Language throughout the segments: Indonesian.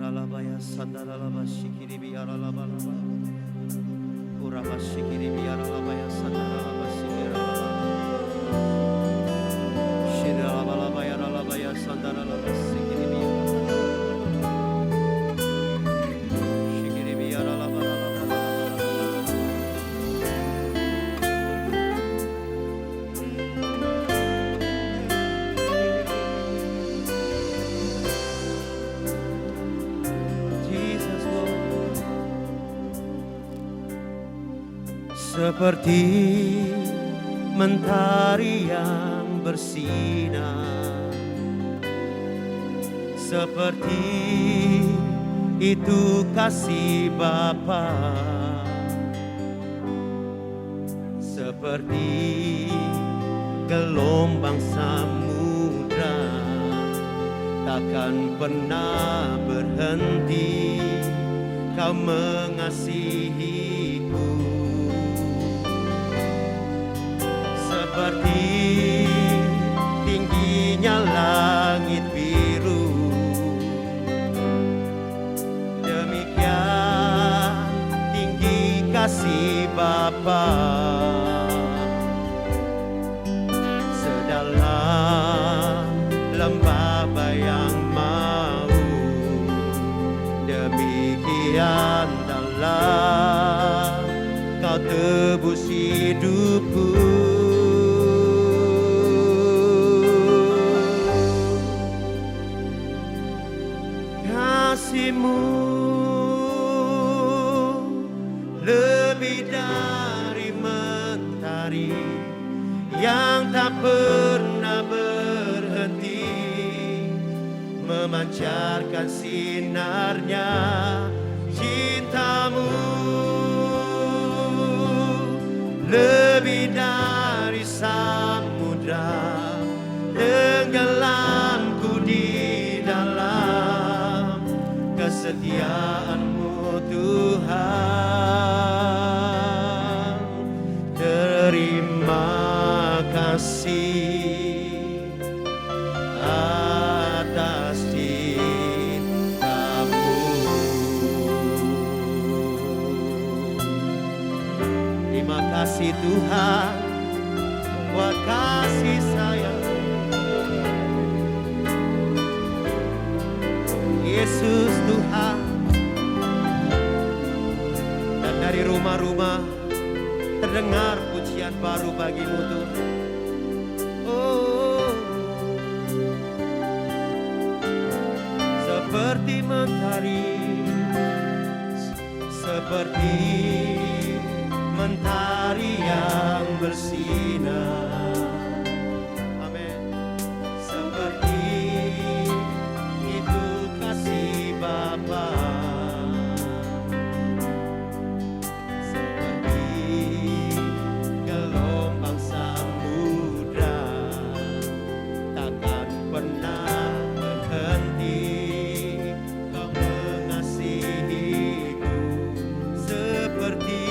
Yaralabaya sandaralaba shikiri biyaralabalaba. Uraba shikiri biyaralabaya sandaralaba shikiralaba. Shiralabalaba yaralabaya sandaralaba shikiri biyaralaba. Shikiri biyaralabalaba. Jesus Lord. Seperti mentari yang bersinar, seperti itu kasih Bapa, seperti gelombang samudra takkan pernah berhenti kau mengasihiku. Seperti tingginya langit biru, demikian tinggi kasih Bapa. Sedalam lembah bayang mau, demikian dalam kau tebus hidupku. Kasih-Mu lebih dari mentari yang tak pernah berhenti memancarkan sinarnya. Cinta-Mu lebih dari samudra, tenggelamku di dalam kesetiaan-Mu Tuhan. Terima kasih atas cinta-Mu. Terima kasih Tuhan buat kasih sayang. Yesus Tuhan. Dan dari rumah-rumah terdengar pujian baru bagi-Mu Tuhan. Oh, seperti mentari, seperti mentari yang bersinar. Amin. Seperti itu kasih Bapa, seperti gelombang samudra takkan pernah berhenti kau mengasihiku. Seperti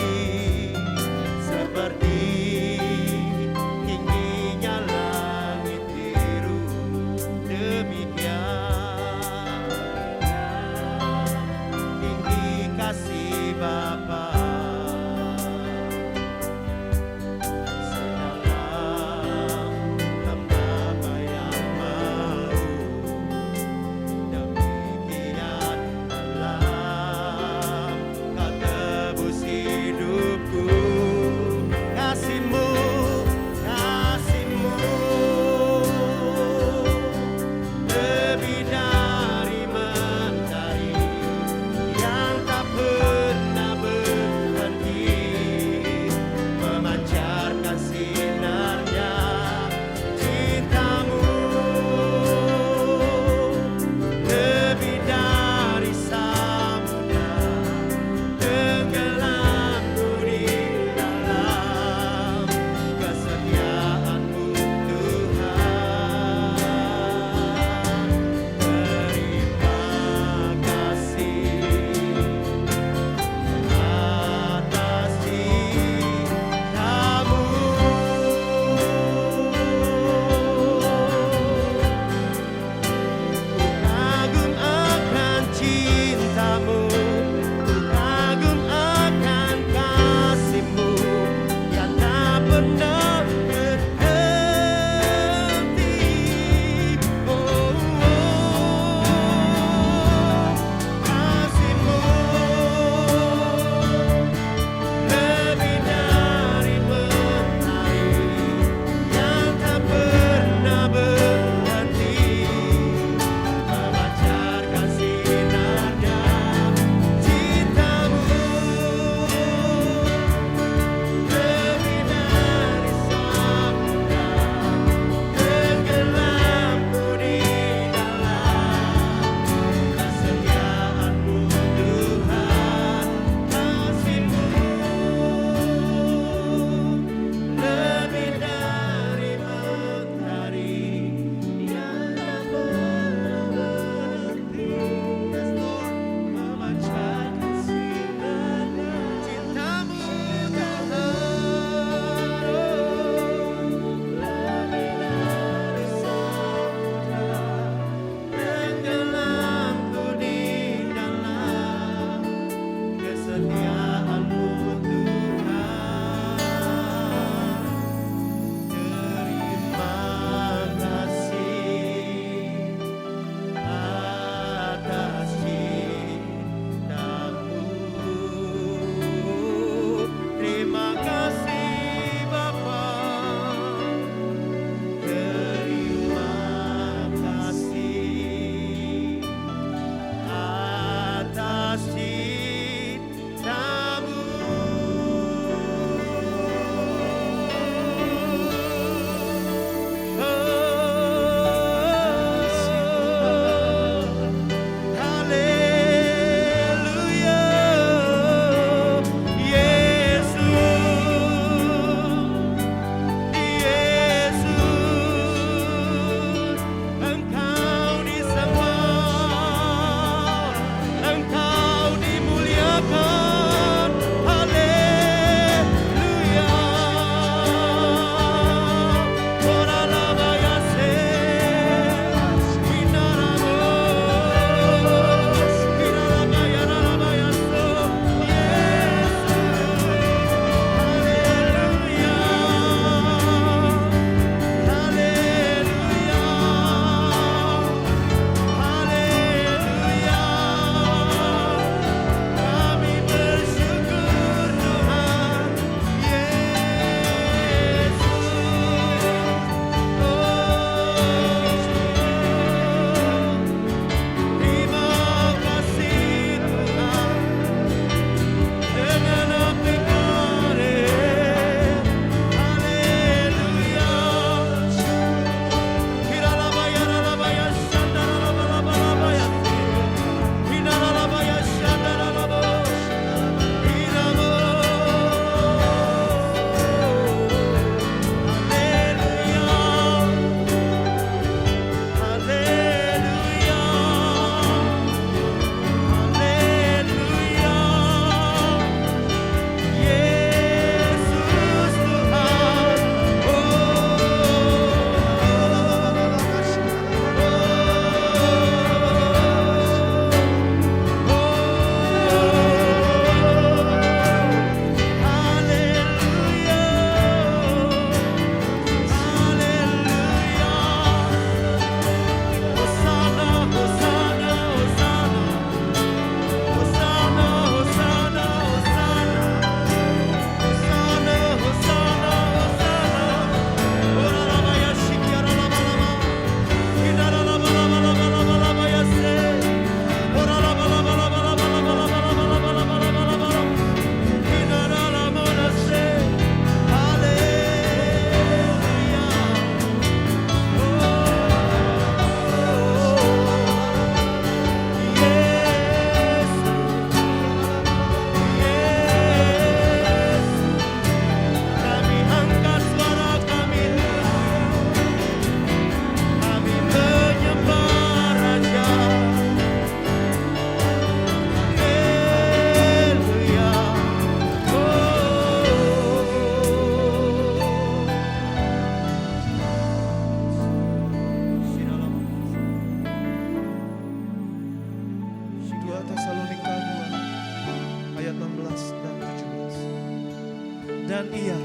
Ia,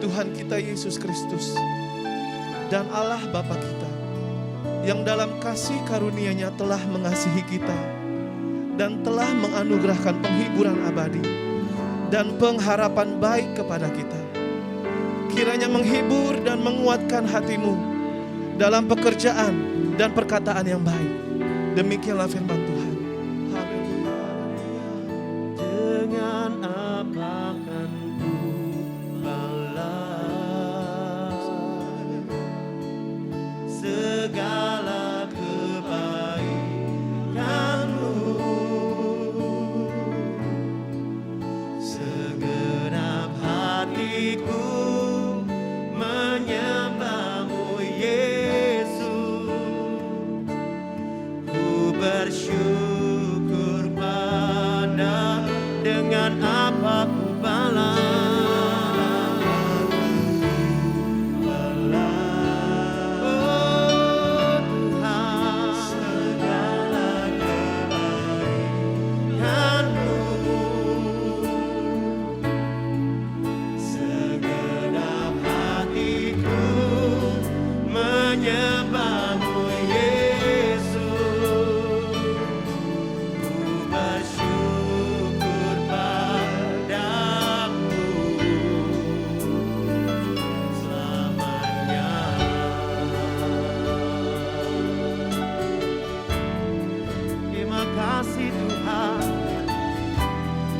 Tuhan kita Yesus Kristus, dan Allah Bapa kita, yang dalam kasih karunia-Nya telah mengasihi kita, dan telah menganugerahkan penghiburan abadi, dan pengharapan baik kepada kita. Kiranya menghibur dan menguatkan hatimu dalam pekerjaan dan perkataan yang baik. Demikianlah firman Tuhan. Haleluya. Dengan apa kan ku balas segala kebaikanmu, segenap hatiku menyembahmu Yesus. Ku bersyukur pada dengan apa ku balas. Oh Tuhan, segala kebaikanmu, segenap hatiku menyembahmu Yesus. Ku bersyukur padamu selamanya. Terima kasih Tuhan,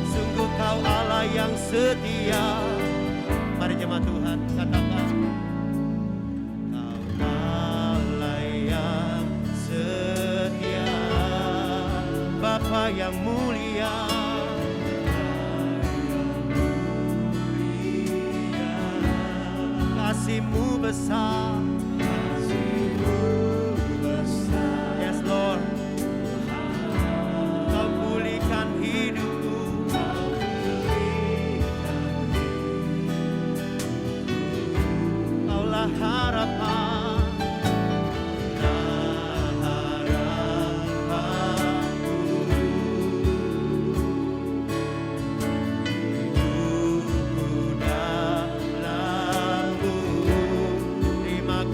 sungguh Kau Allah yang setia. Mari jemaat Tuhan katakan, Kau Allah yang setia, Bapa yang mulia, kasih-Mu besar, yes Lord. Kau pulihkan hidupku, Kaulah harapan, harapanku. Hidupku dalam-Mu, terima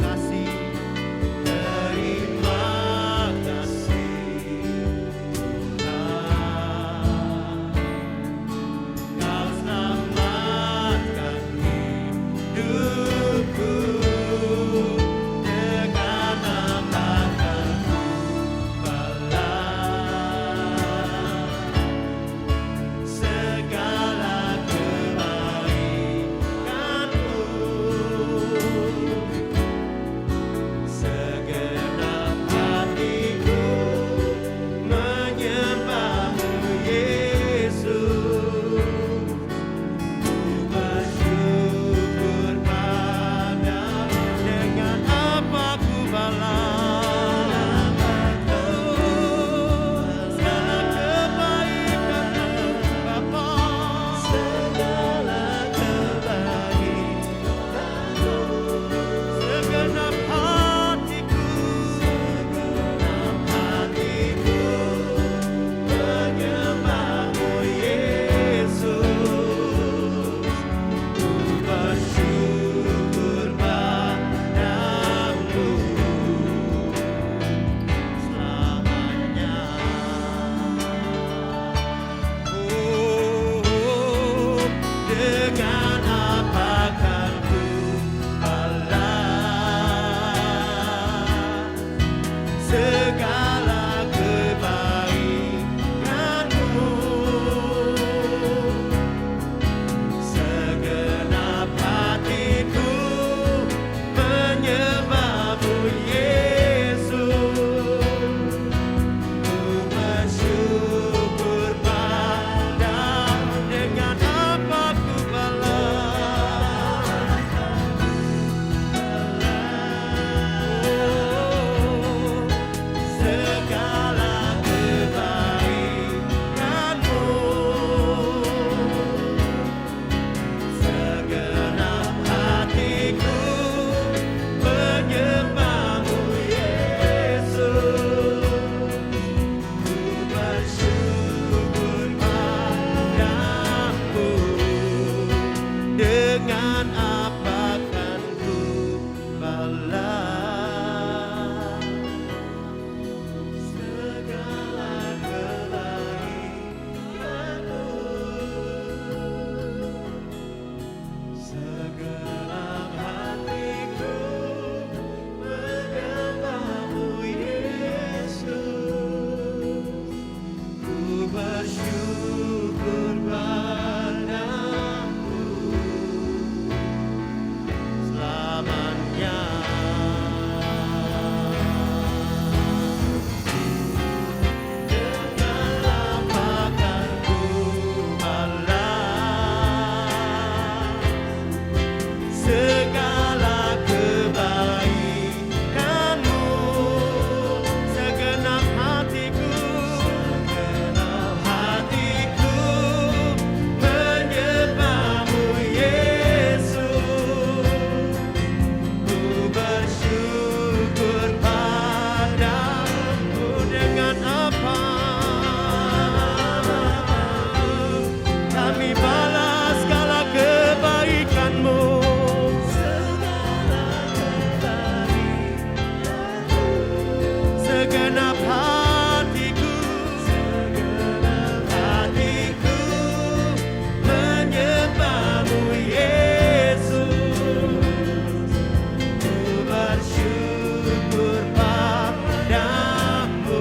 bersyukur padamu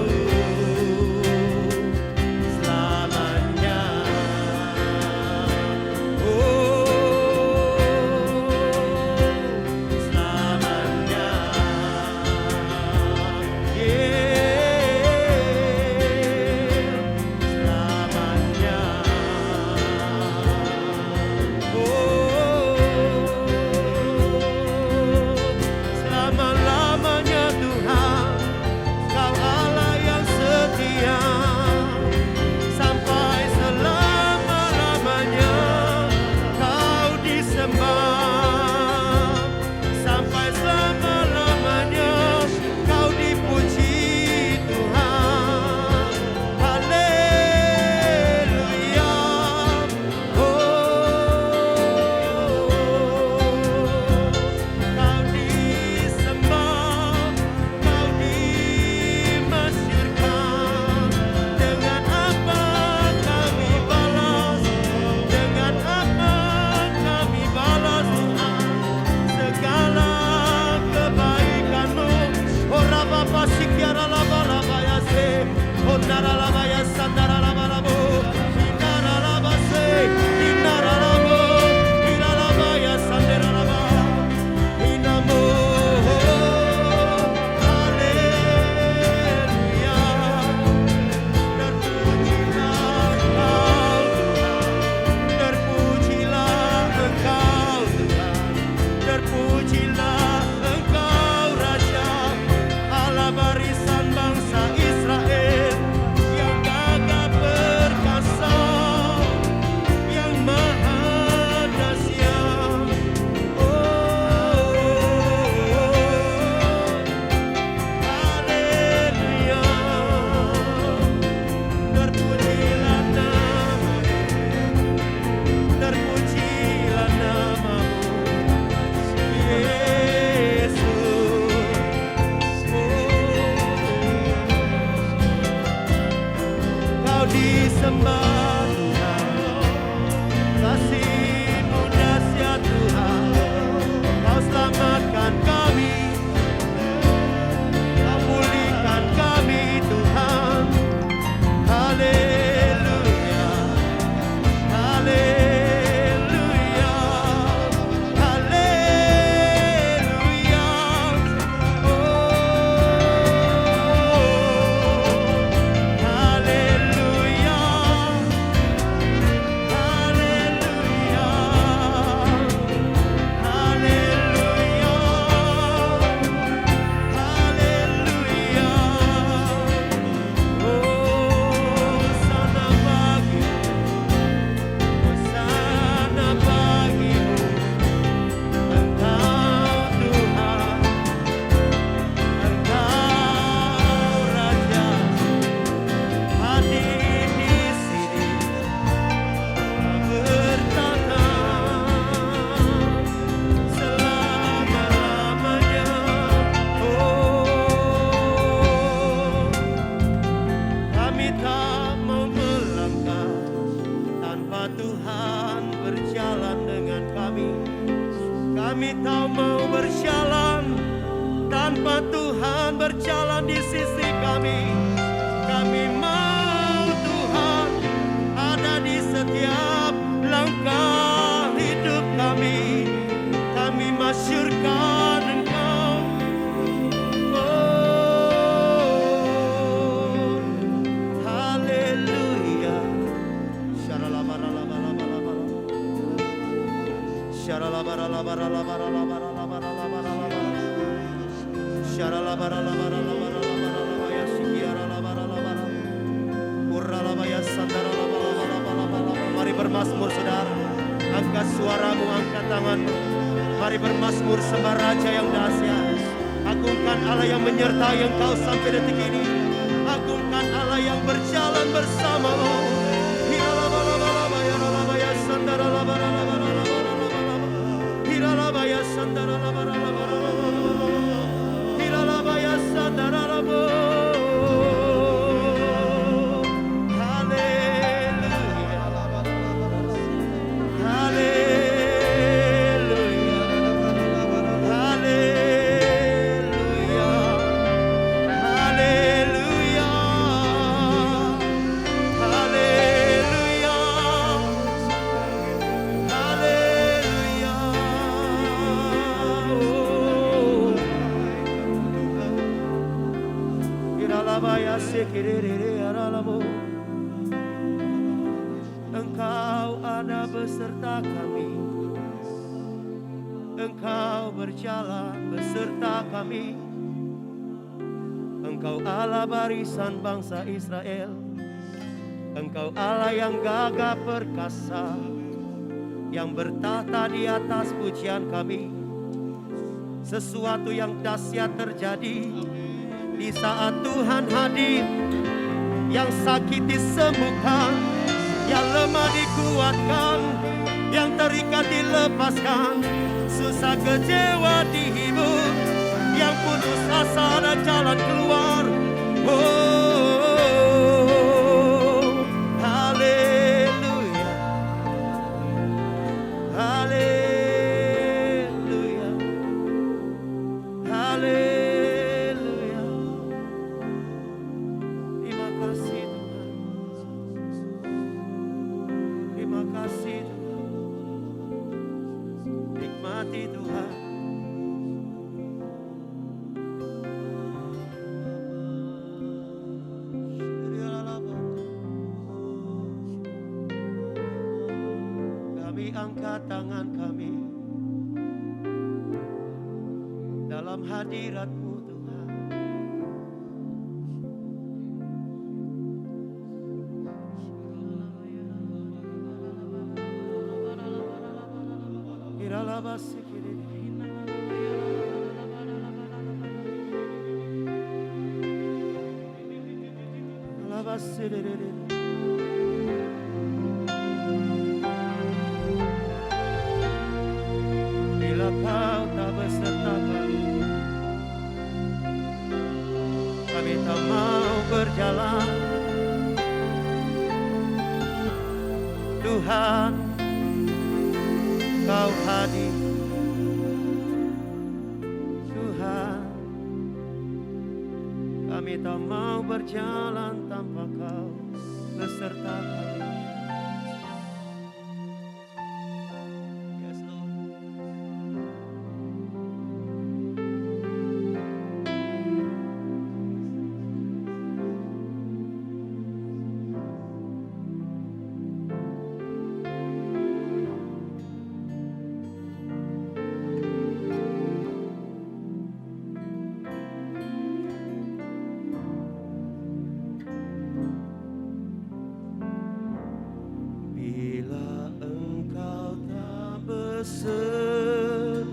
selamanya. Selamanya. Selamanya. Selama-lamanya Tuhan, Kau Allah yang setia, sampai selama-lamanya Kau disembah, sampai selama-lamanya Kau dipuji Tuhan. Haleluya. Kau disembah, Kau dimasyurkan. Dengan apa kami balas? Dengan apa kami balas Tuhan segala kebaikan-Mu? Oh Rabba Sikiara Laba Laba Yase, oh Nara Laba Yasandara Laba Labo, Inara Laba Se, Inara Labo, Ira Laba Yasandera Laba, Inamo. Haleluya. Terpujilah Engkau Tuhan, terpujilah Engkau Raja, Allah barisan bangsa Israel, yang gagah perkasa, yang maha dahsyat. Haleluya. Terpujilah nama-Mu, terpujilah nama-Mu, Yesus. Kau disembah Tuhan, kasih-Mu dahsyat Tuhan. Kau selamatkan kami, Kau pulihkan kami Tuhan. Haleluya. Haleluya. Haleluya. Haleluya. Haleluya. Haleluya. Haleluya. Hosana bagi-Mu, hosana bagi-Mu, Engkau Tuhan, Engkau Raja, hadir di sini, bertata selama-lamanya. Kami tak mau melangkah tanpa Tuhan berjalan dengan kami. Kami tak mau berjalan tanpa Tuhan berjalan di sisi kami. Kami mau Tuhan ada di setiap langkah hidup kami. Kami masyurkan Engkau. Oh, haleluya. Syaralabaralabaralabaralabar. Syaralabaralabaralabaralabaralabar. Syaralabaralabaralabaralabar. Ya sikiaralabaralabar. Uralabaya sandaralabaralabar. Mari bermazmur saudara. Angkat suaramu, angkat tanganmu. Mari bermazmur sembah Raja yang dahsyat. Agungkan Allah yang menyertai engkau sampai detik ini. Agungkan Allah yang berjalan bersamamu. Hiralabalabaya sandaralabaralabar. Hiralabaya sandaralabaralabar. Hiralabaya sandaralabar. Haleluya. Haleluya. Iralabaya sekiriri aralabo. Engkau ada beserta kami. Engkau berjalan beserta kami. Engkau Allah barisan bangsa Israel. Engkau Allah yang gagah perkasa, yang bertahta di atas pujian kami. Sesuatu yang dahsyat terjadi di saat Tuhan hadir. Yang sakit disembuhkan, yang lemah dikuatkan, yang terikat dilepaskan, susah kecewa dihibur, yang putus asa ada jalan keluar. Oh, haleluya, haleluya, haleluya. Terima kasih Tuhan, terima kasih Tuhan, nikmati Tuhan. Kami angkat tangan kami dalam hadirat-Mu Tuhan. Bila Kau tak beserta kami tak mau berjalan. Tuhan, Kau hadir. Tuhan, kami tak mau berjalan tanpa Kau beserta kami. Yes, Lord. Bila Engkau tak besertaku,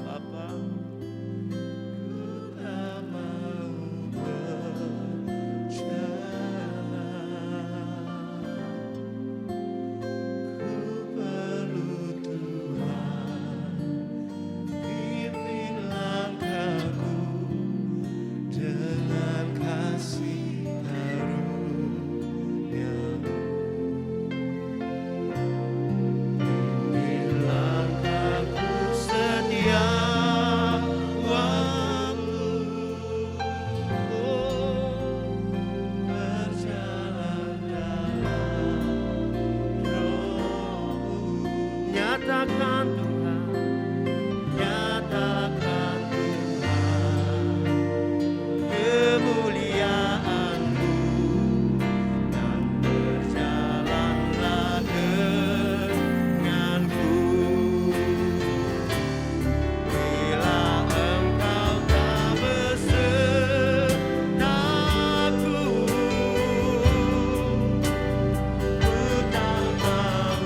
Bapa, ku tak mau berjalan. Ku perlu Tuhan, pimpin langkahku dengan kasih karunia-Mu. Pimpin langkahku setiap waktu. Oh, berjalan dalam Roh-Mu. Nyatakan Tuhan, nyatakan Tuhan kemuliaan-Mu, dan berjalanlah denganku. Bila Engkau tak besertaku, ku tak mau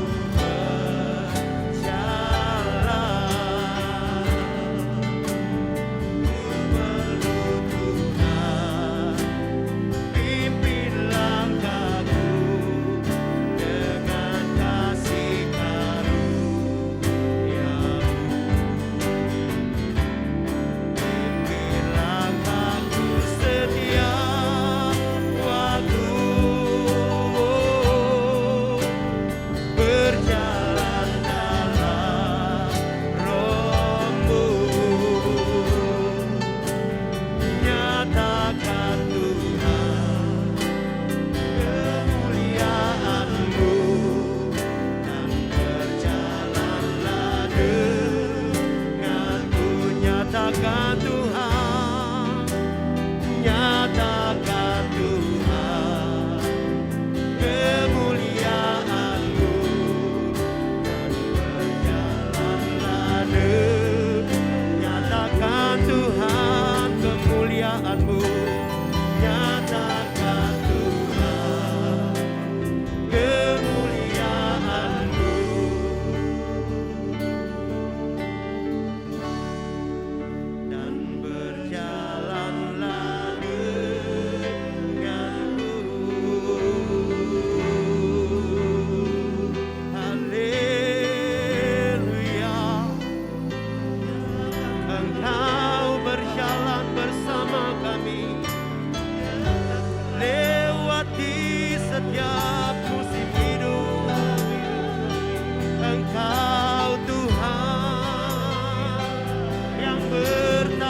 nyatakan Tuhan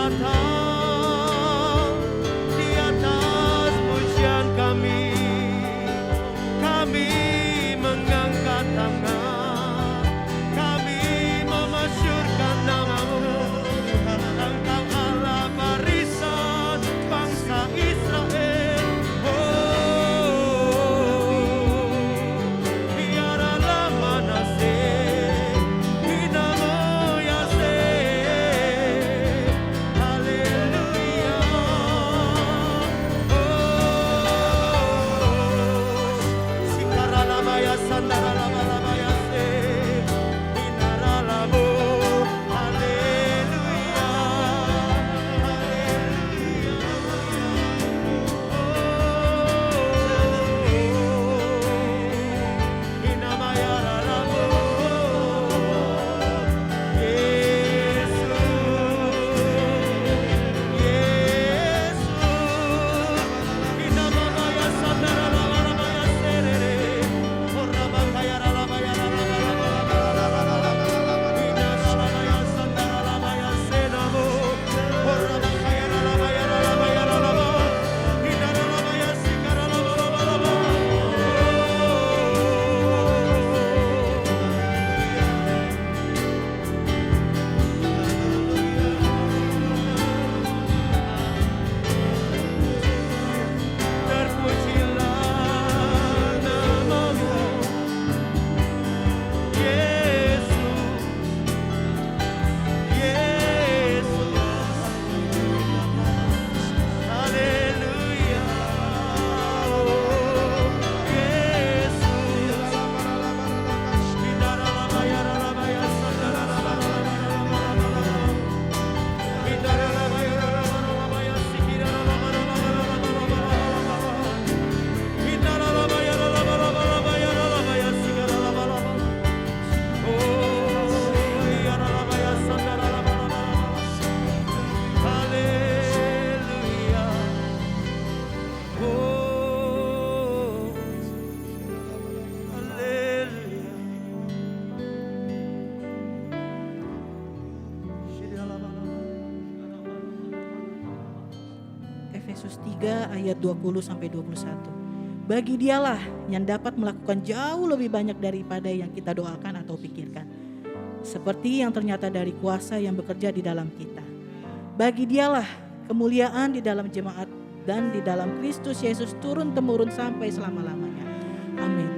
datang di atas pujian kami mengangkat tangan, kami memasyurkan nama-Mu. Engkau Allah barisan bangsa Israel. Biarlah Manaseh hinamu Yaseh. Haleluya. Sikaralabaya sandaralabaya Yaseh. Hinaralamu. Haleluya. Terpujilah nama-Mu, Yesus, Yesus. Haleluya. Yesus. Hindaralabaya ralabaya sandaralabaya. Hindaralabaya ralabaya sikiralabaya. Hindaralabaya ralabaya sikiralabaya. Oh, yaralabaya sandaralabaya. Haleluya. Oh, haleluya. Efesus 3 ayat 20 sampai 21. Bagi Dialah yang dapat melakukan jauh lebih banyak daripada yang kita doakan atau pikirkan, seperti yang ternyata dari kuasa yang bekerja di dalam kita. Bagi Dialah kemuliaan di dalam jemaat dan di dalam Kristus Yesus turun-temurun sampai selama-lamanya. Amin.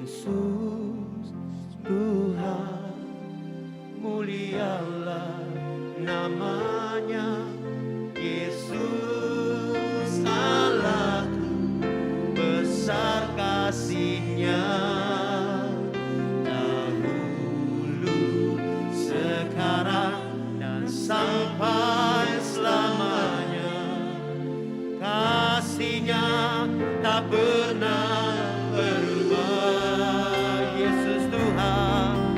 Yesus Tuhan, mulialah namanya. Yesus Allahku, besar kasih-Nya. Dahulu, sekarang, dan sampai selamanya. Kasih-Nya tak pernah berubah. Yesus Tuhan,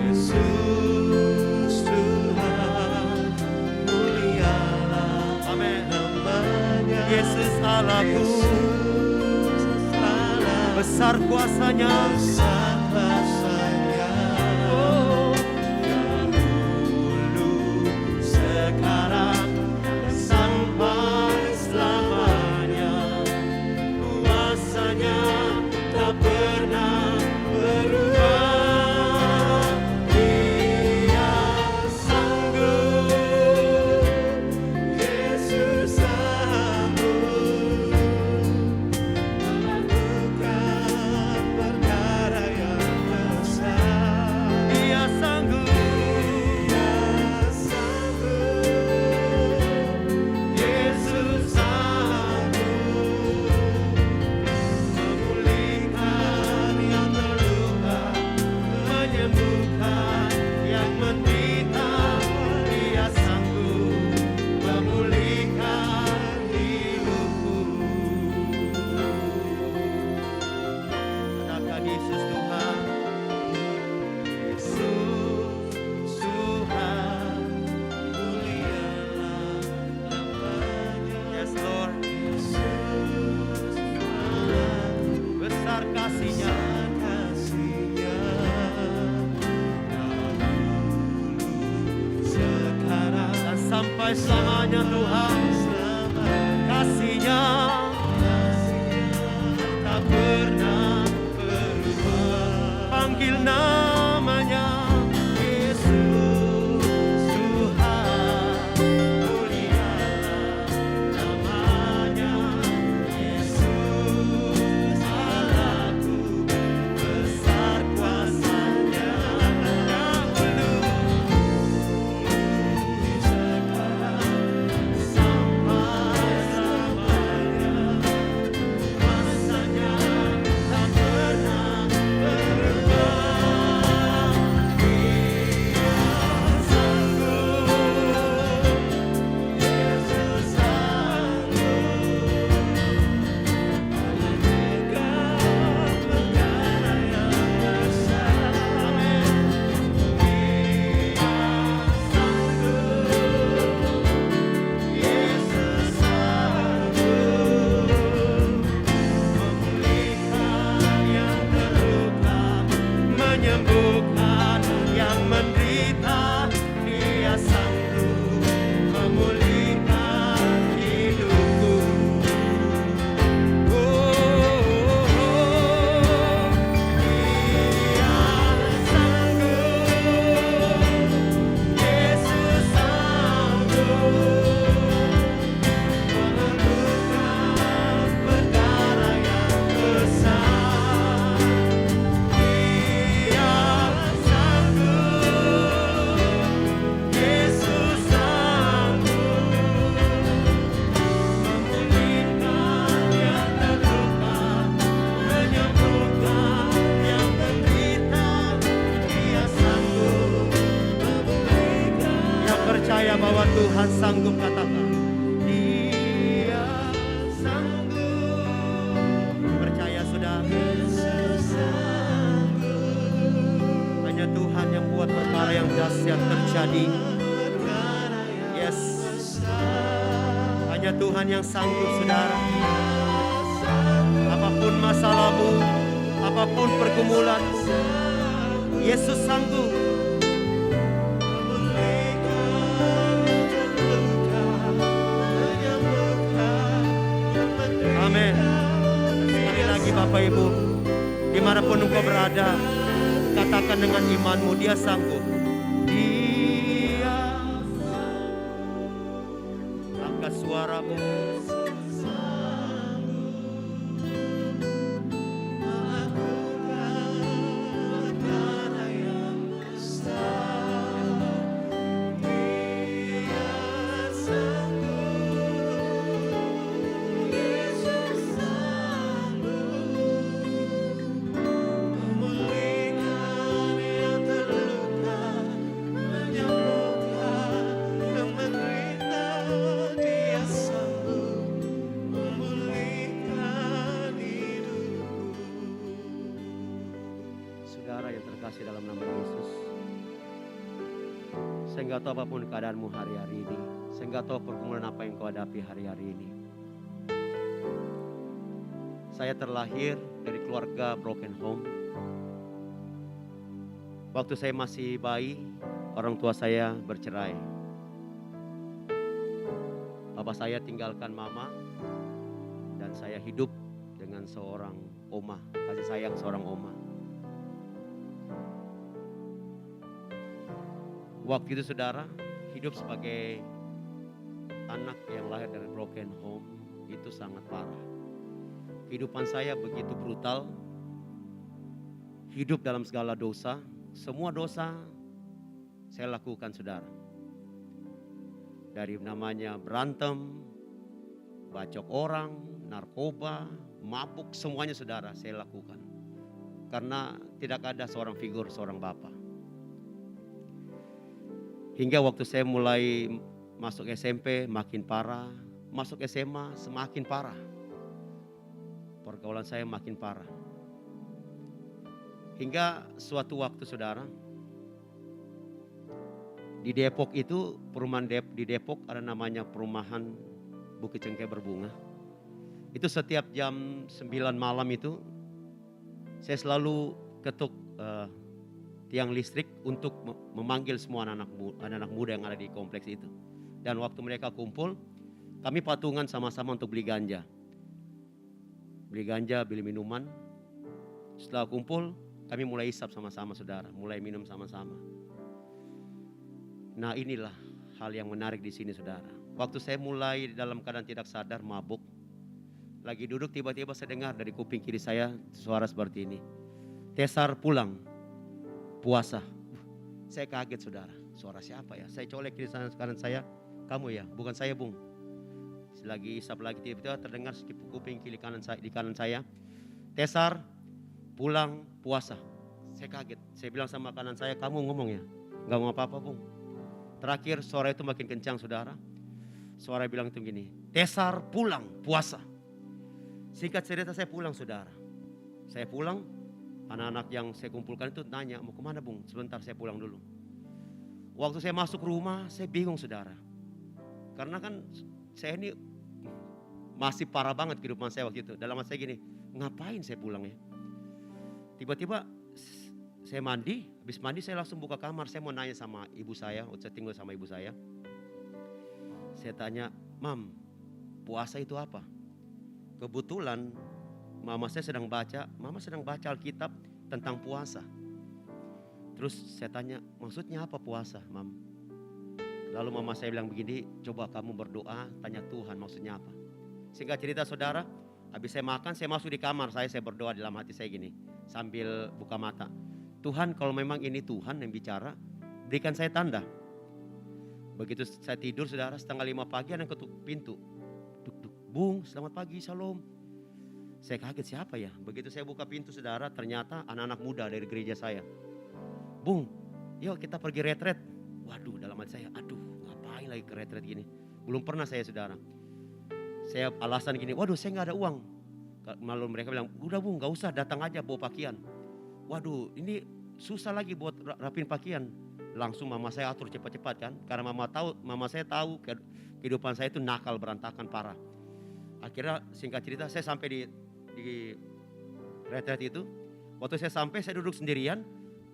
Yesus Tuhan, mulialah namanya. Yesus Allahku, besar kuasa-Nya. Oh, dahulu, sekarang, dan sampai selamanya. Kuasa-Nya tak pernah berubah. Dia sanggup, Yesus sanggup melakukan perkara yang besar. Dia sanggup, Yesus sanggup memulihkan yang terluka, menyembuhkan yang menderita. Dia sanggup memulihkan hidupku. Katakan Yesus Tuhan, Yesus Tuhan, mulialah namanya. Yes Lord, Yesus Tuhan, besar kasih-Nya. sampai selamanya Tuhan. Kasih-Nya tak pernah berubah. Panggil namanya Yesus Tuhan, mulialah namanya Yesus Allahku, besar kuasa-Nya dahulu sekarang sampai selamanya. Kuasa-Nya tak pernah berubah. Dia sanggup, Yesus sanggup melakukan perkara yang besar. Amin. Dia sanggup, Yesus sanggup memulihkan yang terluka, menyembuhkan yang menderita. Dia sanggup memulihkan hidupku. Dia sanggup, Yesus sanggup melakukan perkara yang besar. Dia sanggup, Yesus sanggup memulihkan yang terluka, menyembuhkan yang menderita. Dia sanggup memulihkan. Yang percaya bahwa Tuhan sanggup, katakan Dia sanggup. Percaya sudah? Yesus sanggup. Hanya Tuhan yang buat perkara yang dahsyat terjadi. Yes. Hanya Tuhan yang sanggup, saudara. Apapun masalahmu, apapun pergumulanmu, Yesus sanggup. Amin. Sekali lagi Bapak Ibu, dimanapun engkau berada, katakan dengan imanmu, Dia sanggup. Dia sanggup. Angkat suaramu. Saudara yang terkasih dalam nama Yesus, saya nggak tahu apapun keadaanmu hari-hari ini, saya nggak tahu pergumulan apa yang kau hadapi hari-hari ini. Saya terlahir dari keluarga broken home. Waktu saya masih bayi, orang tua saya bercerai. Bapak saya tinggalkan mama, dan saya hidup dengan seorang oma, kasih sayang seorang oma. Waktu itu saudara, hidup sebagai anak yang lahir dari broken home itu sangat parah. Kehidupan saya begitu brutal. Hidup dalam segala dosa. Semua dosa saya lakukan saudara. Dari namanya berantem, bacok orang, narkoba, mabuk, semuanya saudara saya lakukan. Karena tidak ada seorang figur, seorang bapak. Hingga waktu saya mulai masuk SMP makin parah, masuk SMA semakin parah. Pergaulan saya makin parah. Hingga suatu waktu saudara, di Depok itu, perumahan di Depok ada namanya perumahan Bukit Cengkeh Berbunga. Itu setiap jam 9 malam itu, saya selalu ketuk tiang listrik untuk memanggil semua anak-anak muda yang ada di kompleks itu. Dan waktu mereka kumpul, kami patungan sama-sama untuk beli ganja. Beli ganja, beli minuman. Setelah kumpul, kami mulai hisap sama-sama saudara, mulai minum sama-sama. Nah inilah hal yang menarik di sini saudara. Waktu saya mulai dalam keadaan tidak sadar mabuk, lagi duduk tiba-tiba saya dengar dari kuping kiri saya suara seperti ini. Tesar pulang, puasa. Saya kaget saudara, suara siapa ya? Saya colek kiri kanan saya, kamu ya? Bukan saya bung. Lagi isap lagi tiba-tiba terdengar kuping kiri kanan saya, di kanan saya. Tesar pulang puasa. Saya kaget, saya bilang sama kanan saya, kamu ngomong ya? Gak ngomong apa-apa bung. Terakhir suara itu makin kencang saudara. Suara bilang itu gini, Tesar pulang puasa. Singkat cerita saya pulang saudara. Saya pulang, anak-anak yang saya kumpulkan itu nanya, mau kemana bung? Sebentar saya pulang dulu. Waktu saya masuk rumah, saya bingung saudara. Karena kan saya ini masih parah banget kehidupan saya waktu itu. Dalam hati saya gini, ngapain saya pulang ya? Tiba-tiba saya mandi, habis mandi saya langsung buka kamar. Saya mau nanya sama ibu saya, saya tinggal sama ibu saya. Saya tanya, Mam, puasa itu apa? Kebetulan mama saya sedang baca Alkitab tentang puasa. Terus saya tanya, maksudnya apa puasa, Mam? Lalu mama saya bilang begini, coba kamu berdoa, tanya Tuhan maksudnya apa. Singkat cerita saudara, habis saya makan, saya masuk di kamar saya berdoa dalam hati saya gini, sambil buka mata. Tuhan kalau memang ini Tuhan yang bicara, berikan saya tanda. Begitu saya tidur saudara, 4:30 pagi ada yang ketuk pintu. Duk, duk, bung, selamat pagi, shalom. Saya kaget siapa ya? Begitu saya buka pintu saudara, ternyata anak-anak muda dari gereja saya. Bung, yuk kita pergi retret. Waduh, dalam hati saya, aduh ngapain lagi ke retret gini. Belum pernah saya saudara. Saya alasan gini, waduh saya gak ada uang. Lalu mereka bilang, udah bung gak usah, datang aja bawa pakaian. Waduh ini susah lagi buat rapin pakaian. Langsung mama saya atur cepat-cepat kan. Karena mama saya tahu kehidupan saya itu nakal berantakan parah. Akhirnya singkat cerita saya sampai di retret itu. Waktu saya sampai saya duduk sendirian.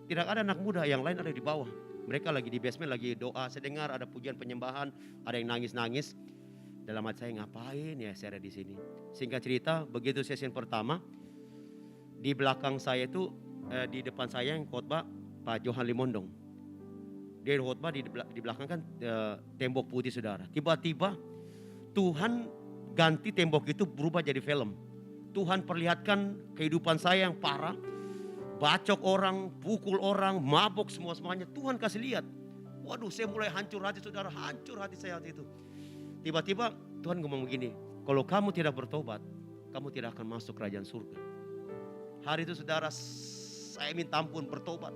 Tidak ada anak muda, yang lain ada di bawah. Mereka lagi di basement lagi doa. Saya dengar ada pujian penyembahan, ada yang nangis-nangis. Dalam hati saya ngapain ya saya ada di sini. Singkat cerita begitu sesi pertama. Di belakang saya itu di depan saya yang khotbah Pak Johan Limondong. Dia khotbah di belakang kan tembok putih saudara. Tiba-tiba Tuhan ganti tembok itu berubah jadi film. Tuhan perlihatkan kehidupan saya yang parah. Bacok orang, pukul orang, mabuk semuanya. Tuhan kasih lihat. Waduh saya mulai hancur hati saudara. Hancur hati saya waktu itu. Tiba-tiba Tuhan ngomong begini. Kalau kamu tidak bertobat, kamu tidak akan masuk kerajaan surga. Hari itu saudara saya minta ampun bertobat.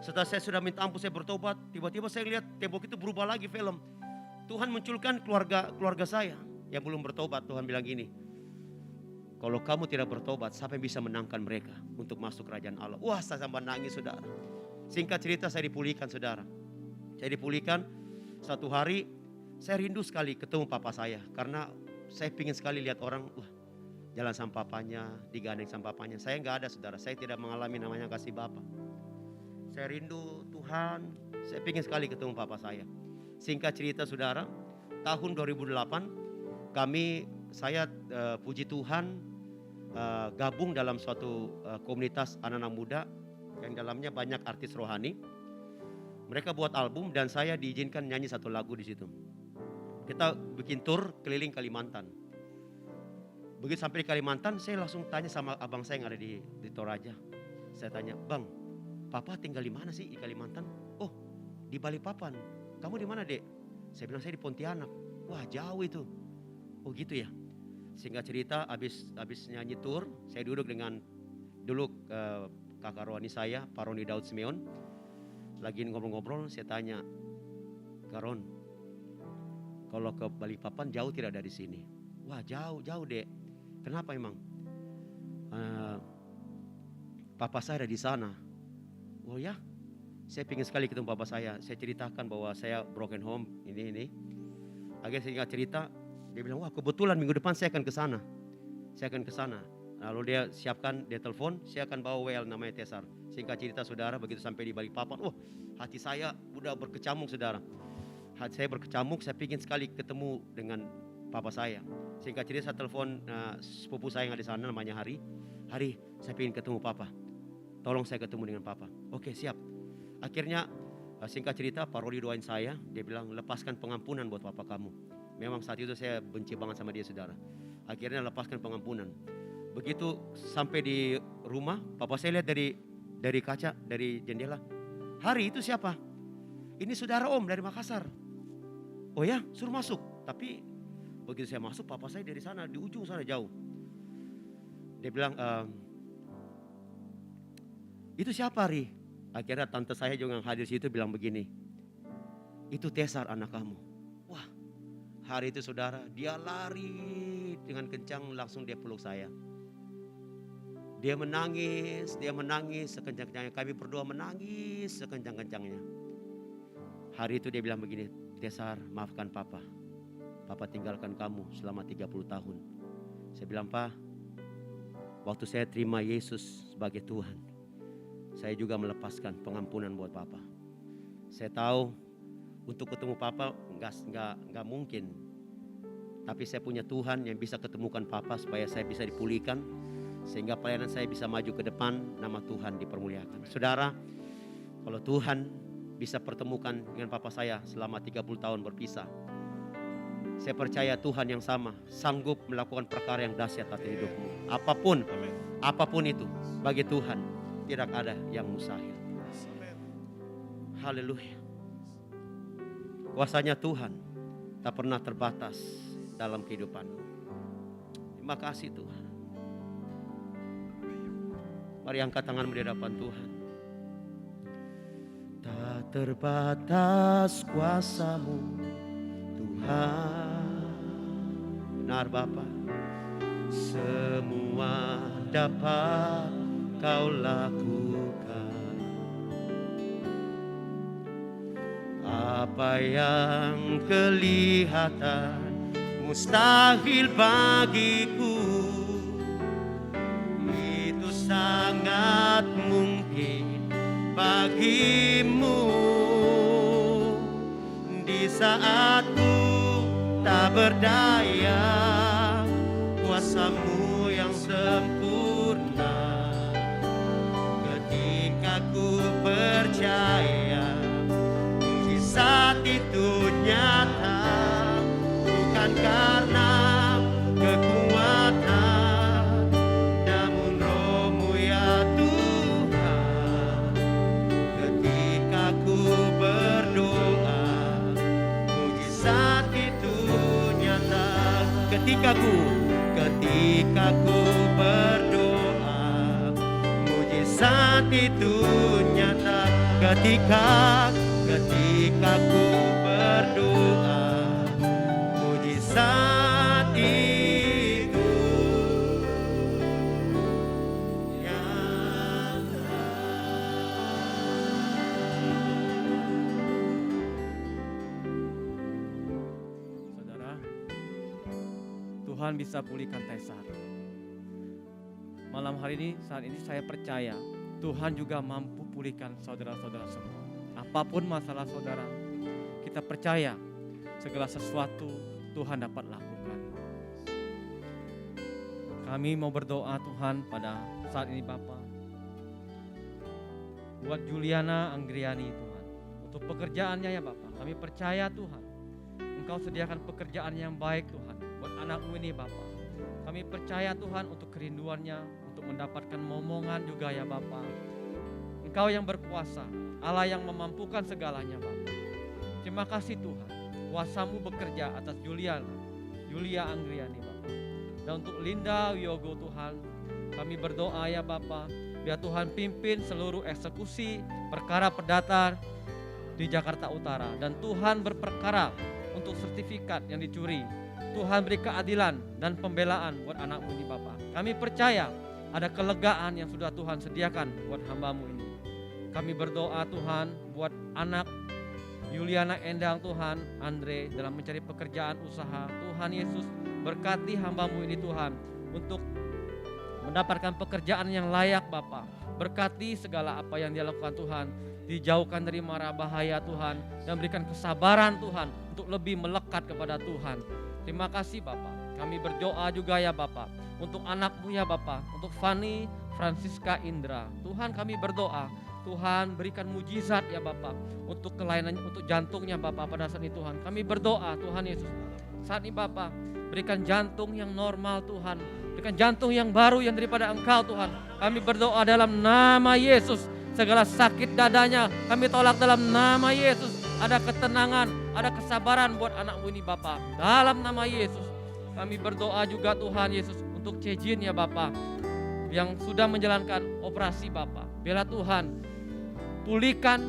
Setelah saya sudah minta ampun saya bertobat, tiba-tiba saya lihat tembok itu berubah lagi film. Tuhan munculkan keluarga saya yang belum bertobat. Tuhan bilang gini, kalau kamu tidak bertobat, siapa yang bisa menangkan mereka untuk masuk kerajaan Allah? Wah saya sampai nangis saudara. Singkat cerita saya dipulihkan saudara. Saya dipulihkan satu hari, saya rindu sekali ketemu papa saya. Karena saya ingin sekali lihat orang, jalan sama papanya, digandeng sama papanya. Saya nggak ada saudara, saya tidak mengalami namanya kasih Bapa. Saya rindu Tuhan, saya ingin sekali ketemu papa saya. Singkat cerita saudara, tahun 2008 saya puji Tuhan gabung dalam suatu komunitas anak-anak muda yang dalamnya banyak artis rohani. Mereka buat album dan saya diizinkan nyanyi satu lagu di situ. Kita bikin tour keliling Kalimantan. Begitu sampai di Kalimantan, saya langsung tanya sama abang saya yang ada di Toraja. Saya tanya, bang, papa tinggal di mana sih di Kalimantan? Oh, di Balikpapan. Kamu di mana dek? Saya bilang saya di Pontianak. Wah jauh itu. Oh gitu ya. Singkat cerita, habis nyanyi tour, saya duduk dengan dulu kakak rohani saya, Pak Roni Daud Simeon. Lagi ngobrol-ngobrol, saya tanya, Kak Ron, kalau ke Balikpapan jauh tidak dari sini? Wah jauh dek. Kenapa emang? Papa saya ada di sana. Oh ya, saya ingin sekali ketemu papa saya. Saya ceritakan bahwa saya broken home ini. Akhirnya saya cerita, dia bilang wah kebetulan minggu depan saya akan ke sana. Saya akan ke sana. Lalu dia siapkan, dia telepon, saya akan bawa WL namanya Tesar. Singkat cerita saudara, begitu sampai di Balikpapan, hati saya udah berkecamuk saudara. hati saya berkecamuk, saya ingin sekali ketemu dengan papa saya. Singkat cerita saya telepon sepupu saya yang ada di sana namanya Hari. Hari, saya ingin ketemu papa. Tolong saya ketemu dengan papa. Oke, siap. Akhirnya singkat cerita Pak Rodi doain saya. Dia bilang lepaskan pengampunan buat papa kamu. Memang saat itu saya benci banget sama dia saudara. Akhirnya lepaskan pengampunan. Begitu sampai di rumah, papa saya lihat dari kaca, dari jendela. Hari itu siapa? Ini saudara om dari Makassar. Oh ya, suruh masuk. Tapi begitu saya masuk, papa saya dari sana, di ujung sana jauh. Dia bilang, itu siapa Ri? Akhirnya tante saya juga yang hadir situ bilang begini, itu Tesar anak kamu. Wah, hari itu saudara, dia lari dengan kencang, langsung dia peluk saya. Dia menangis sekencang-kencangnya. Kami berdua menangis sekencang-kencangnya. Hari itu dia bilang begini, Tesar, maafkan papa. Papa tinggalkan kamu selama 30 tahun. Saya bilang, Pak, waktu saya terima Yesus sebagai Tuhan, saya juga melepaskan pengampunan buat papa. Saya tahu untuk ketemu papa nggak mungkin. Tapi saya punya Tuhan yang bisa ketemukan papa supaya saya bisa dipulihkan. Sehingga pelayanan saya bisa maju ke depan, nama Tuhan dipermuliakan. Saudara, kalau Tuhan bisa pertemukan dengan papa saya selama 30 tahun berpisah, saya percaya Tuhan yang sama sanggup melakukan perkara yang dahsyat atas hidupmu. Apapun itu, bagi Tuhan tidak ada yang mustahil. Haleluya. Kuasanya Tuhan tak pernah terbatas dalam kehidupanmu. Terima kasih Tuhan. Mari angkat tanganmu di hadapan Tuhan. Tak terbatas kuasamu Tuhan. Benar Bapa, semua dapat kau lakukan. Apa yang kelihatan mustahil bagiku, itu sangat mungkin bagimu. Di saat ku tak berdaya, kuasamu yang sempurna. Ketika ku percaya mujizat itu nyata, bukan karena kekuatan, namun Roh-Mu ya Tuhan. Ketika ku berdoa, mujizat itu nyata. Ketika ku berdoa, mujizat itu nyata. Ketika ku berdoa, mujizat itu nyata. Saudara, Tuhan bisa pulihkan Tesar. Malam hari ini, saat ini saya percaya Tuhan juga mampu pulihkan saudara-saudara semua. Apapun masalah saudara, kita percaya segala sesuatu Tuhan dapat lakukan. Kami mau berdoa Tuhan pada saat ini Bapa, buat Juliana Anggriani Tuhan, untuk pekerjaannya ya Bapa. Kami percaya Tuhan, Engkau sediakan pekerjaan yang baik Tuhan buat anakmu ini Bapa. Kami percaya Tuhan untuk kerinduannya, untuk mendapatkan momongan juga ya Bapa. Engkau yang berkuasa, Allah yang memampukan segalanya Bapa. Terima kasih Tuhan, kuasa-Mu bekerja atas Julia Anggriani Bapa. Dan untuk Linda Wiyogo Tuhan, kami berdoa ya Bapa, biar Tuhan pimpin seluruh eksekusi perkara perdata di Jakarta Utara. Dan Tuhan berperkara untuk sertifikat yang dicuri. Tuhan beri keadilan dan pembelaan buat anak-Mu ini Bapa. Kami percaya ada kelegaan yang sudah Tuhan sediakan buat hamba-Mu ini. Kami berdoa Tuhan buat anak Yuliana Endang Tuhan, Andre dalam mencari pekerjaan usaha. Tuhan Yesus berkati hamba-Mu ini Tuhan untuk mendapatkan pekerjaan yang layak Bapa. Berkati segala apa yang dia lakukan Tuhan, dijauhkan dari mara bahaya Tuhan, dan berikan kesabaran Tuhan untuk lebih melekat kepada Tuhan. Terima kasih Bapa. Kami berdoa juga ya Bapa, untuk anakmu ya Bapa, untuk Fani Francisca Indra. Tuhan kami berdoa, Tuhan berikan mujizat ya Bapa, untuk kelainan, untuk jantungnya Bapa pada saat ini Tuhan. Kami berdoa Tuhan Yesus, saat ini Bapa, berikan jantung yang normal Tuhan, berikan jantung yang baru yang daripada Engkau Tuhan. Kami berdoa dalam nama Yesus, segala sakit dadanya kami tolak dalam nama Yesus. Ada ketenangan, ada kesabaran buat anakmu ini Bapa, dalam nama Yesus. Kami berdoa juga Tuhan Yesus untuk Cejin ya Bapa, yang sudah menjalankan operasi Bapa. Bela Tuhan, pulihkan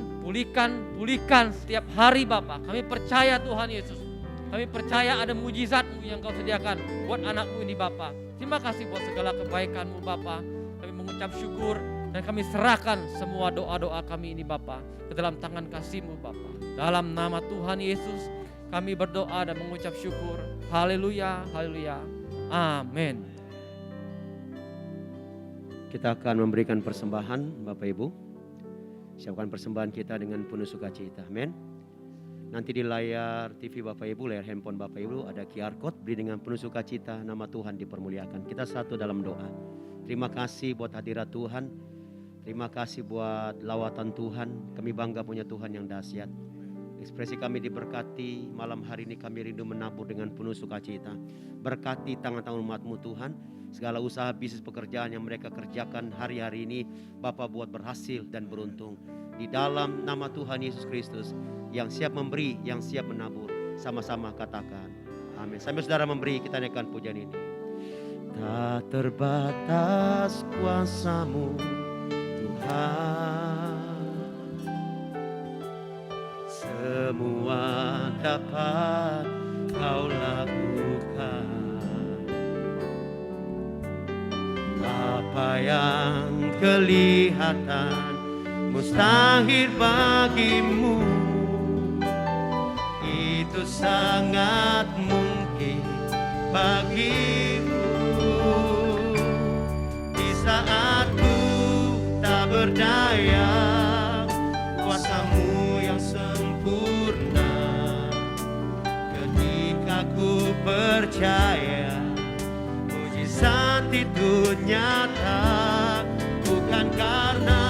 setiap hari Bapa. Kami percaya Tuhan Yesus, kami percaya ada mujizat-Mu yang Kau sediakan buat anakmu ini Bapa. Terima kasih buat segala kebaikan-Mu Bapa. Kami mengucap syukur dan kami serahkan semua doa-doa kami ini Bapa ke dalam tangan kasih-Mu Bapa. Dalam nama Tuhan Yesus kami berdoa dan mengucap syukur. Haleluya, haleluya. Amin. Kita akan memberikan persembahan Bapak Ibu. Siapkan persembahan kita dengan penuh sukacita. Amin. Nanti di layar TV Bapak Ibu, layar handphone Bapak Ibu ada QR code. Beri dengan penuh sukacita, nama Tuhan dipermuliakan. Kita satu dalam doa. Terima kasih buat hadirat Tuhan. Terima kasih buat lawatan Tuhan. Kami bangga punya Tuhan yang dahsyat. Ekspresi kami diberkati. Malam hari ini kami rindu menabur dengan penuh sukacita. Berkati tangan-tangan umat-Mu Tuhan. Segala usaha bisnis pekerjaan yang mereka kerjakan hari-hari ini, Bapa buat berhasil dan beruntung. Di dalam nama Tuhan Yesus Kristus, yang siap memberi, yang siap menabur. Sama-sama katakan amin. Sambil saudara memberi, kita naikkan pujian ini. Tak terbatas kuasa-Mu Tuhan, semua dapat Kau lakukan. Apa yang kelihatan mustahil bagimu, itu sangat mungkin bagimu. Di saat ku tak berdaya, kuasa-Mu yang sempurna. Ketika ku percaya, mujizat itu nyata, bukan karena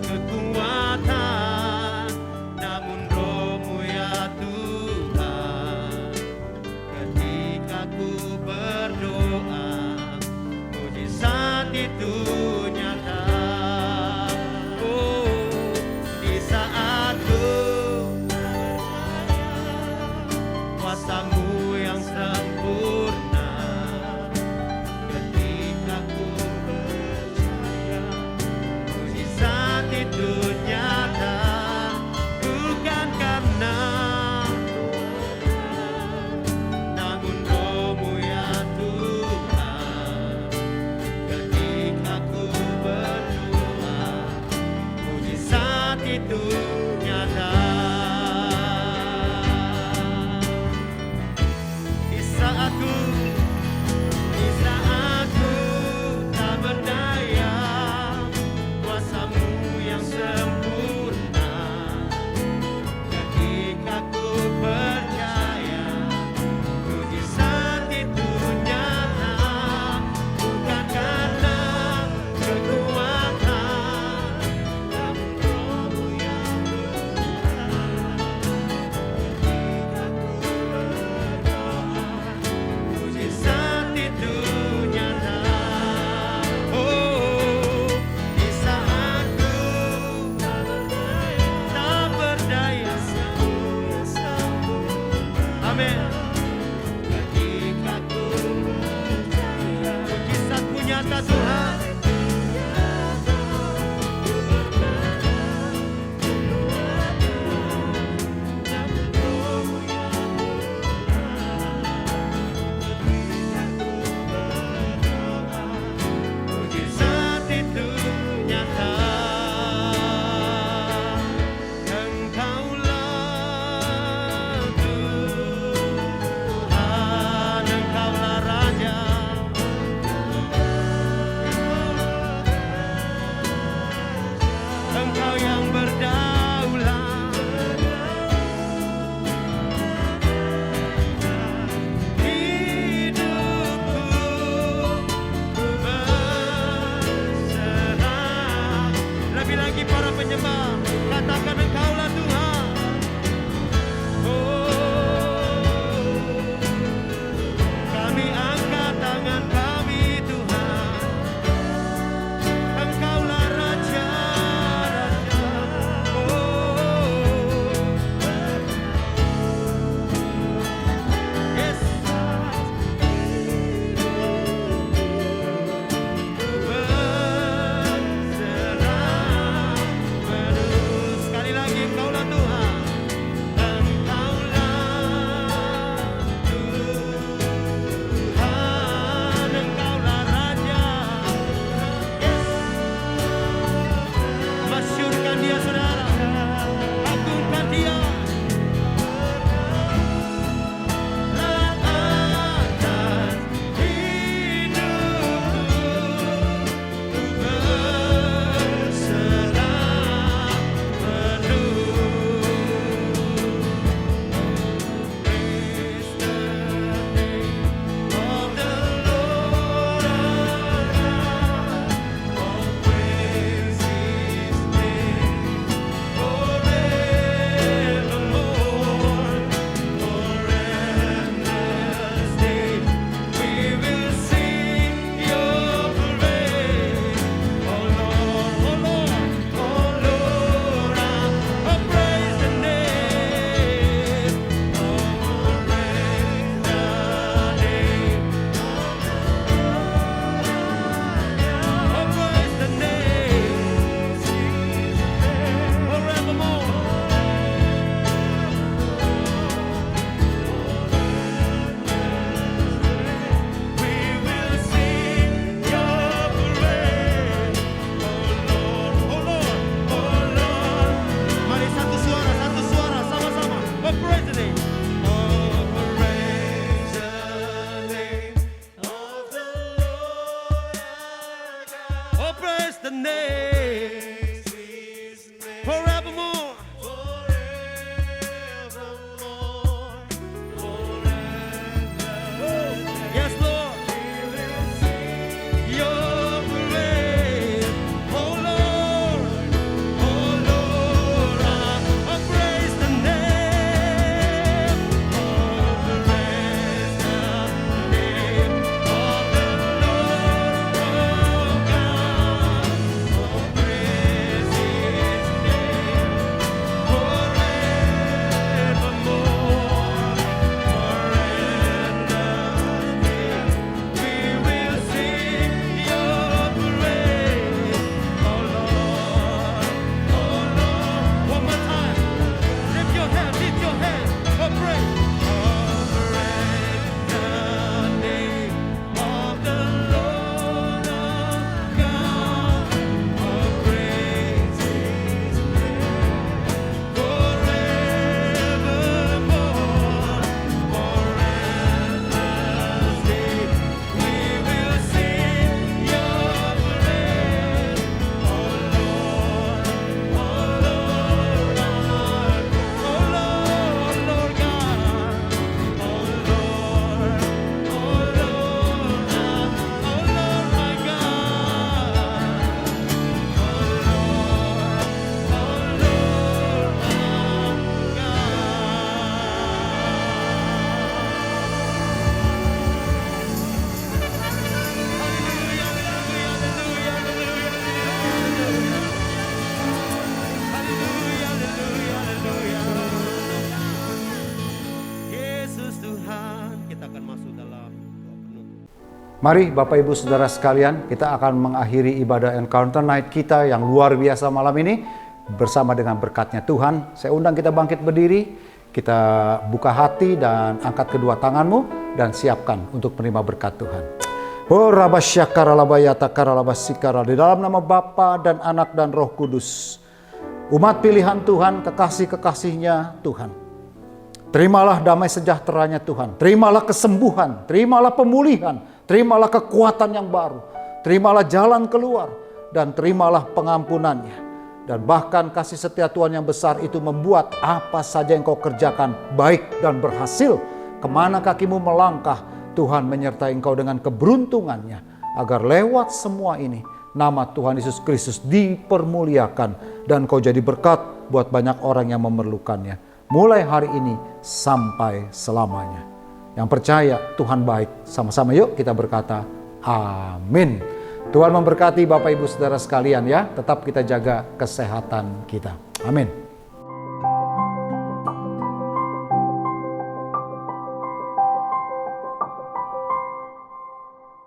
kekuatan, namun Roh-Mu ya Tuhan. Ketika ku berdoa, mujizat itu nyata. Oh, di saat ku percaya, kuasa-Mu yang sempurna. Ketika ku percaya, mujizat itu nyata, bukan karena namun Roh-Mu ya Tuhan. Ketika ku berdoa, mujizat itu nyata. Di saat ku tak berdaya, kuasa-Mu yang sempurna. Ketika ku percaya, mujizat itu nyata, bukan karena kekuatan, namun Roh-Mu ya Lebih lagi para penyembah, katakan Engkaulah Tuhan. Kami angkat tangan kami Tuhan, Engkaulah Raja, yes. Berserah penuh. Sekali lagi, Engkaulah Tuhan, Engkaulah Tuhan, Engkaulah Raja, yes. Masyurkan Dia saudara, agungkan Dia. Atas hidupku berserah penuh. Praise the name of the Lord our God. Oh, praise His name forevermore. Forever's day we will sing Your praise. Oh Lord, oh Lord, oh Lord, I praise the name. Oh, praise the name. Oh, praise the name forevermore. We will sing Your praise. Oh Lord, oh Lord, oh Lord. Mari satu suara sama-sama. Oh, praise the name. Oh, praise the name of the Lord our God. Oh, praise the name forevermore. Yes, Lord. Your praise, oh Lord, I praise the name, praise the name of the Lord our God. Oh, praise His name forevermore, forever. We will sing Your praise, oh Lord, oh Lord. One more time, lift your hand, oh praise. Oh, praise the name of the Lord our God. Oh, praise His name forevermore, forever's day. We will sing Your praise, oh Lord, oh Lord, Lord God, oh Lord, my Yesus Tuhan. Kita akan masuk dalam doa penutup. Mari Bapak Ibu Saudara sekalian, kita akan mengakhiri ibadah Encounter Night kita yang luar biasa malam ini bersama dengan berkatnya Tuhan. Saya undang kita bangkit berdiri, kita buka hati dan angkat kedua tanganmu dan siapkan untuk menerima berkat Tuhan. Oh di dalam nama Bapa dan Anak dan Roh Kudus, umat pilihan Tuhan, kekasih-kekasihnya Tuhan, terimalah damai sejahteranya Tuhan, terimalah kesembuhan, terimalah pemulihan, terimalah kekuatan yang baru, terimalah jalan keluar, dan terimalah pengampunannya. Dan bahkan kasih setia Tuhan yang besar itu membuat apa saja yang kau kerjakan baik dan berhasil. Kemana kakimu melangkah, Tuhan menyertai engkau dengan keberuntungannya, agar lewat semua ini nama Tuhan Yesus Kristus dipermuliakan dan kau jadi berkat buat banyak orang yang memerlukannya. Mulai hari ini sampai selamanya. Yang percaya Tuhan baik, sama-sama yuk kita berkata amin. Tuhan memberkati Bapak Ibu Saudara sekalian ya. Tetap kita jaga kesehatan kita. Amin.